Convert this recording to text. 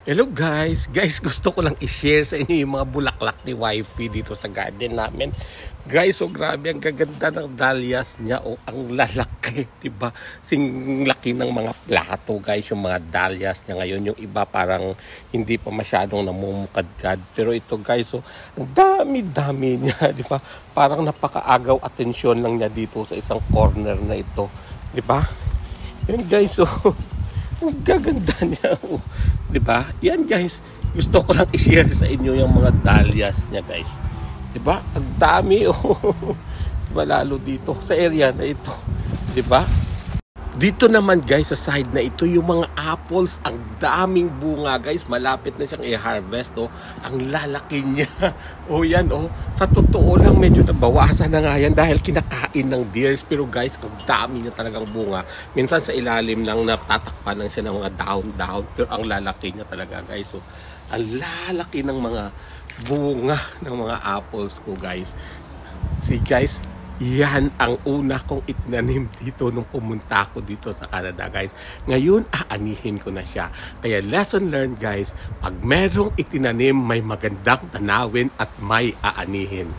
Hello guys! Guys, gusto ko lang i-share sa inyo yung mga bulaklak ni wifey dito sa garden namin. Guys, so grabe, ang gaganda ng dahlias niya. Oh, ang lalaki, diba? Sing laki ng mga plato, guys, yung mga dahlias niya ngayon. Yung iba parang hindi pa masyadong namumukadkad. Pero ito, guys, so ang dami-dami niya, diba? Parang napakaagaw atensyon lang niya dito sa isang corner na ito. Diba? Yun, guys, so ang gaganda niya. Oh. Diba? Yan guys, gusto ko lang i-share sa inyo yung mga dahlias niya guys. Diba? Ang dami oh. Diba lalo dito sa area na ito. Diba? Dito naman guys sa side na ito yung mga apples, ang daming bunga guys, malapit na siyang i-harvest oh. Ang lalaki niya. Oh yan oh. Sa totoo lang medyo nabawasan na nga yan dahil kinakain ng deers, pero guys ang dami niya talagang bunga. Minsan sa ilalim lang natatakpan lang siya ng mga dahon-dahon, pero ang lalaki niya talaga guys oh. Ang lalaki ng mga bunga ng mga apples ko guys. See guys, yan ang una kong itinanim dito nung pumunta ako dito sa Canada guys. Ngayon aanihin ko na siya. Kaya lesson learned guys, pag merong itinanim may magandang tanawin at may aanihin.